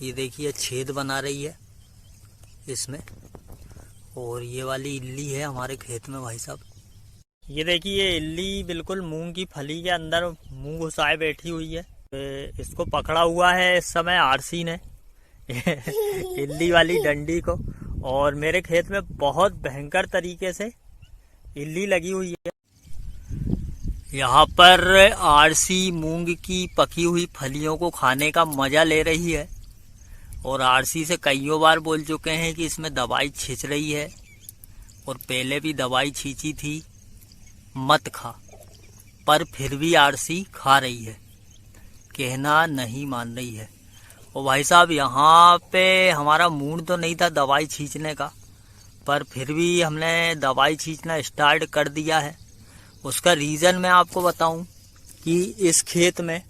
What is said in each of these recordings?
ये देखिए छेद बना रही है इसमें, और ये वाली इल्ली है हमारे खेत में भाई साहब। ये देखिए ये इल्ली बिल्कुल मूंग की फली के अंदर मुंह घुसाए बैठी हुई है। इसको पकड़ा हुआ है इस समय आरसी ने इल्ली वाली डंडी को, और मेरे खेत में बहुत भयंकर तरीके से इल्ली लगी हुई है। यहाँ पर आरसी मूंग की पकी हुई फलियों को खाने का मजा ले रही है, और आरसी से कईयों बार बोल चुके हैं कि इसमें दवाई छींच रही है, और पहले भी दवाई छींची थी मत खा, पर फिर भी आरसी खा रही है, कहना नहीं मान रही है। और भाई साहब यहाँ पे हमारा मूड तो नहीं था दवाई छींचने का, पर फिर भी हमने दवाई छींचना स्टार्ट कर दिया है। उसका रीज़न मैं आपको बताऊं कि इस खेत में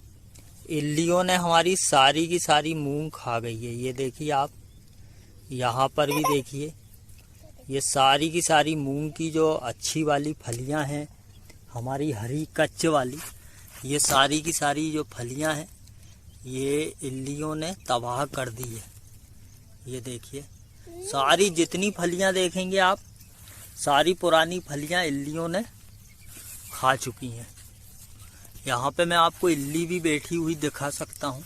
इल्लियों ने हमारी सारी की सारी मूंग खा गई है। ये देखिए आप, यहाँ पर भी देखिए, ये सारी की सारी मूंग की जो अच्छी वाली फलियां हैं, हमारी हरी कच्च वाली, ये सारी की सारी जो फलियां हैं ये इल्लियों ने तबाह कर दी है। ये देखिए सारी जितनी फलियां देखेंगे आप, सारी पुरानी फलियां इल्लियों ने खा चुकी हैं। यहाँ पे मैं आपको इल्ली भी बैठी हुई दिखा सकता हूँ।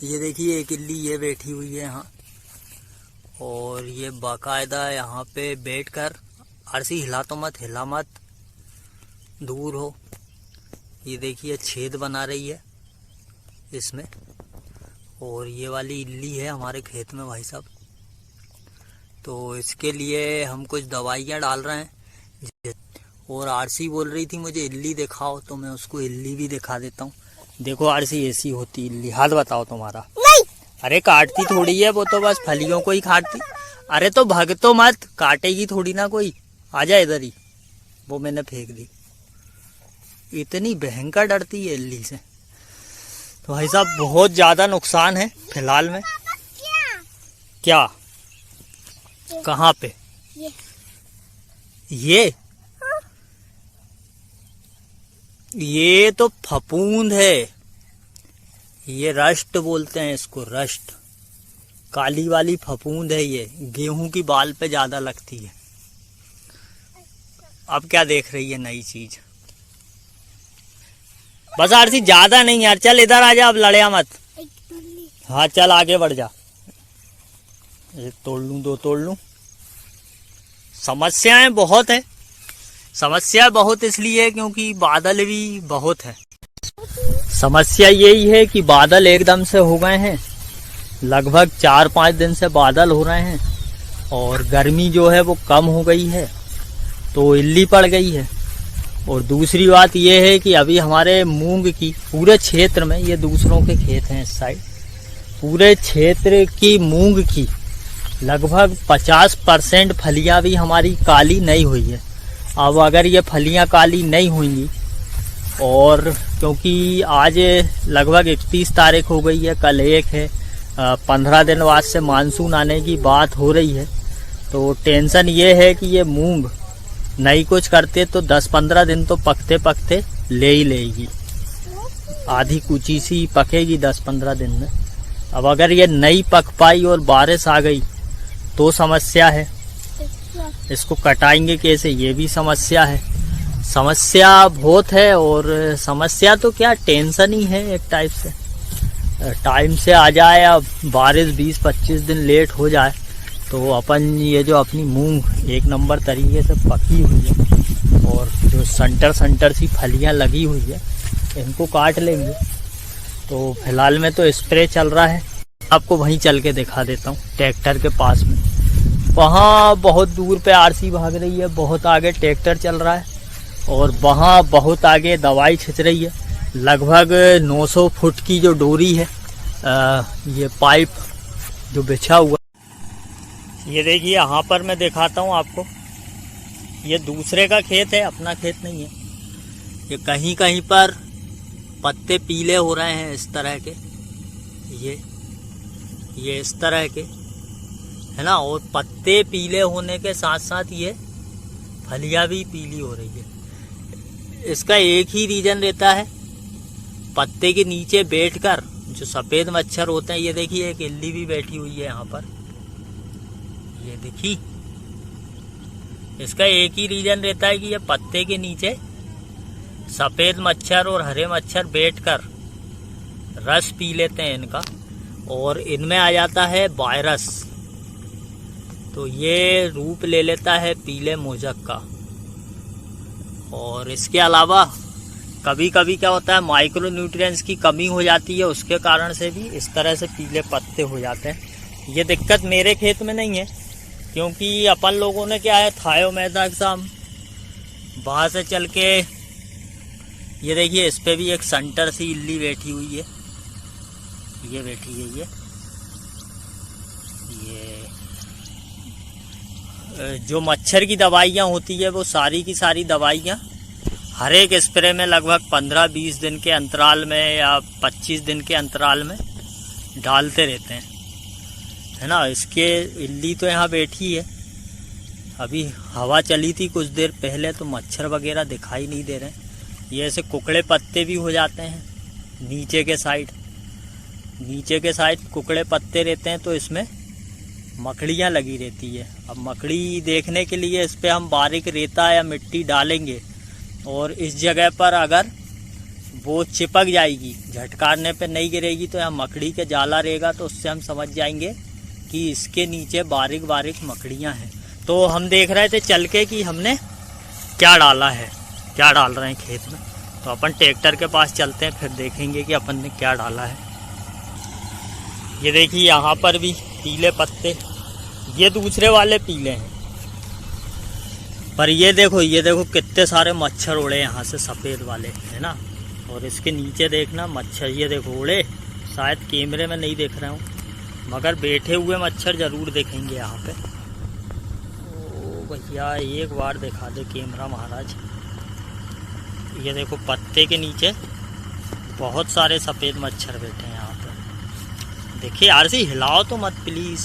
ये देखिए एक इल्ली ये बैठी हुई है यहाँ, और ये बाकायदा यहाँ पे बैठकर, आरसी हिला तो मत, हिला मत, दूर हो। ये देखिए छेद बना रही है इसमें, और ये वाली इल्ली है हमारे खेत में भाई साहब। तो इसके लिए हम कुछ दवाइयाँ डाल रहे हैं, और आरसी बोल रही थी मुझे इल्ली दिखाओ, तो मैं उसको इल्ली भी दिखा देता हूँ। देखो आरसी ऐसी होती इल्ली, हाथ बताओ तुम्हारा। नहीं। अरे काटती थोड़ी है वो, तो बस फलियों को ही काटती। अरे तो भाग तो मत, काटेगी थोड़ी ना कोई, आजा इधर ही। वो मैंने फेंक दी, इतनी भयंकर डरती है इल्ली से। तो भाई साहब बहुत ज्यादा नुकसान है फिलहाल में। क्या कहाँ पे? ये तो फफूंद है, ये रस्ट बोलते हैं इसको, रस्ट, काली वाली फफूंद है। ये गेहूं की बाल पे ज्यादा लगती है। अब क्या देख रही है नई चीज? बस आरसी ज्यादा नहीं यार, चल इधर आ जा, अब लड़या मत। हाँ चल आगे बढ़ जा। एक तोड़ लूं, दो तोड़ लूं। समस्याएं बहुत है, समस्या बहुत इसलिए क्योंकि बादल भी बहुत है। समस्या यही है कि बादल एकदम से हो गए हैं, लगभग 4-5 दिन से बादल हो रहे हैं, और गर्मी जो है वो कम हो गई है, तो इल्ली पड़ गई है। और दूसरी बात यह है कि अभी हमारे मूंग की पूरे क्षेत्र में, ये दूसरों के खेत हैं इस साइड, पूरे क्षेत्र की मूंग की लगभग 50% फलियां भी हमारी काली नहीं हुई है। अब अगर ये फलियां काली नहीं होंगी, और क्योंकि आज लगभग 31 तारीख हो गई है, कल 1 है, 15 दिन बाद से मानसून आने की बात हो रही है, तो टेंशन ये है कि ये मूंग नहीं कुछ करते तो 10-15 दिन तो पकते पकते ले ही लेगी, आधी कुची सी पकेगी 10-15 दिन में। अब अगर ये नहीं पक पाई और बारिश आ गई तो समस्या है, इसको कटाएंगे कैसे, ये भी समस्या है। समस्या बहुत है, और समस्या तो क्या, टेंशन ही है एक टाइप से। टाइम से आ जाए, अब बारिश 20-25 दिन लेट हो जाए तो अपन ये जो अपनी मूंग एक नंबर तरीके से पकी हुई है, और जो संटर सी फलियां लगी हुई है, इनको काट लेंगे। तो फिलहाल में तो स्प्रे चल रहा है, आपको वहीं चल के दिखा देता हूँ ट्रैक्टर के पास में। वहाँ बहुत दूर पे आरसी भाग रही है, बहुत आगे ट्रैक्टर चल रहा है, और वहाँ बहुत आगे दवाई छिंच रही है। लगभग 900 फुट की जो डोरी है, ये पाइप जो बिछा हुआ, ये देखिए यहाँ पर मैं दिखाता हूँ आपको। ये दूसरे का खेत है, अपना खेत नहीं है। ये कहीं कहीं पर पत्ते पीले हो रहे हैं इस तरह के, ये इस तरह के है ना, और पत्ते पीले होने के साथ साथ ये फलियां भी पीली हो रही है। इसका एक ही रीजन रहता है, पत्ते के नीचे बैठकर जो सफेद मच्छर होते हैं, ये देखिए एक इल्ली भी बैठी हुई है यहाँ पर, ये देखिए। इसका एक ही रीजन रहता है कि ये पत्ते के नीचे सफेद मच्छर और हरे मच्छर बैठकर रस पी लेते हैं इनका, और इनमें आ जाता है वायरस, तो ये रूप ले लेता है पीले मोजक का। और इसके अलावा कभी कभी क्या होता है, माइक्रो न्यूट्रिएंट्स की कमी हो जाती है, उसके कारण से भी इस तरह से पीले पत्ते हो जाते हैं। ये दिक्कत मेरे खेत में नहीं है, क्योंकि अपन लोगों ने क्या है, थायोमेथाक्साम वहाँ से चल के, ये देखिए इस पे भी एक संटर सी इल्ली बैठी हुई है, ये बैठी है ये जो मच्छर की दवाइयाँ होती है वो सारी की सारी दवाइयाँ हर एक स्प्रे में लगभग 15-20 दिन के अंतराल में या 25 दिन के अंतराल में डालते रहते हैं, है ना। इसके इल्ली तो यहाँ बैठी है, अभी हवा चली थी कुछ देर पहले तो मच्छर वगैरह दिखाई नहीं दे रहे हैं। ये ऐसे कुकड़े पत्ते भी हो जाते हैं नीचे के साइड कुकड़े पत्ते रहते हैं, तो इसमें मकड़ियाँ लगी रहती है। अब मकड़ी देखने के लिए इस पर हम बारीक रेता या मिट्टी डालेंगे, और इस जगह पर अगर वो चिपक जाएगी, झटकारने पे नहीं गिरेगी, तो यहाँ मकड़ी के जाला रहेगा, तो उससे हम समझ जाएंगे कि इसके नीचे बारीक बारीक मकड़ियाँ हैं। तो हम देख रहे थे चल के कि हमने क्या डाला है, क्या डाल रहे हैं खेत में। तो अपन ट्रैक्टर के पास चलते हैं, फिर देखेंगे कि अपन ने क्या डाला है। ये देखिए यहाँ पर भी पीले पत्ते, ये दूसरे वाले पीले हैं, पर ये देखो कितने सारे मच्छर उड़े यहाँ से, सफ़ेद वाले, है ना। और इसके नीचे देखना मच्छर, ये देखो उड़े, शायद कैमरे में नहीं देख रहा हूँ, मगर बैठे हुए मच्छर ज़रूर देखेंगे यहाँ पे। ओ भैया एक बार दिखा दे कैमरा महाराज, ये देखो पत्ते के नीचे बहुत सारे सफ़ेद मच्छर बैठे हैं यहाँ पे। देखिए आरसी हिलाओ तो मत प्लीज़,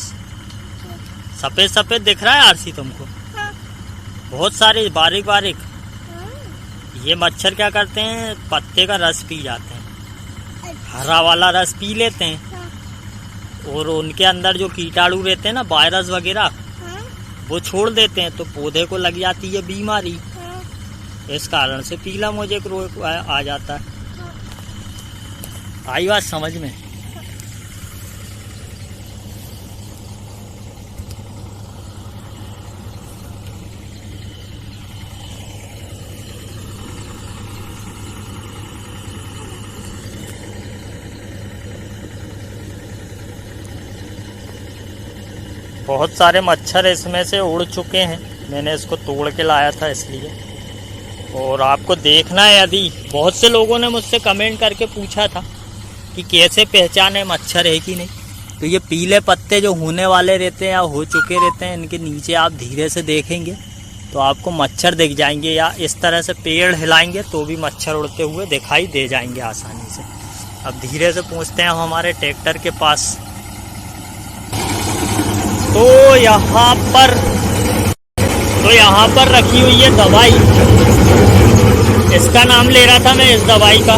सफ़ेद सफ़ेद दिख रहा है आरसी तुमको? बहुत सारे बारीक बारीक। ये मच्छर क्या करते हैं, पत्ते का रस पी जाते हैं, हरा वाला रस पी लेते हैं, और उनके अंदर जो कीटाणु रहते हैं ना, वायरस वगैरह, वो छोड़ देते हैं, तो पौधे को लग जाती है बीमारी। इस कारण से पीला मोजेक रोग आ जाता है। आई बात समझ में? बहुत सारे मच्छर इसमें से उड़ चुके हैं, मैंने इसको तोड़ के लाया था इसलिए। और आपको देखना है, यदि बहुत से लोगों ने मुझसे कमेंट करके पूछा था कि कैसे पहचाने मच्छर है कि नहीं, तो ये पीले पत्ते जो होने वाले रहते हैं या हो चुके रहते हैं, इनके नीचे आप धीरे से देखेंगे तो आपको मच्छर दिख जाएंगे, या इस तरह से पेड़ हिलाएंगे तो भी मच्छर उड़ते हुए दिखाई दे जाएंगे आसानी से। अब धीरे से पहुँचते हैं हम हमारे ट्रैक्टर के पास। तो यहाँ पर रखी हुई है दवाई, इसका नाम ले रहा था मैं इस दवाई का।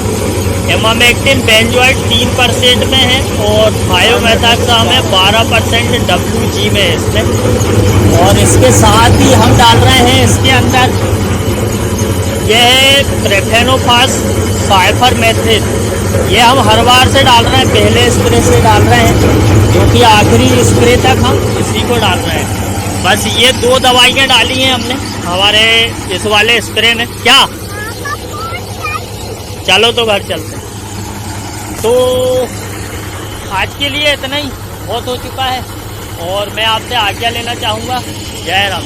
इमामेक्टिन बेंजोएट 3% में है, और थायोमेथाक्साम है 12% WG में है इसमें। और इसके साथ ही हम डाल रहे हैं इसके अंदर, यह है प्रोफेनोफास साइफरमेथ्रिन। ये हम हर बार से डाल रहे हैं, पहले स्प्रे से डाल रहे हैं, जो कि आखिरी स्प्रे तक हम इसी को डाल रहे हैं। बस ये 2 दवाइयाँ डाली हैं हमने हमारे इस वाले स्प्रे में। क्या चलो तो घर चलते हैं। तो आज के लिए इतना ही बहुत हो चुका है, और मैं आपसे आज्ञा लेना चाहूँगा। जय राम।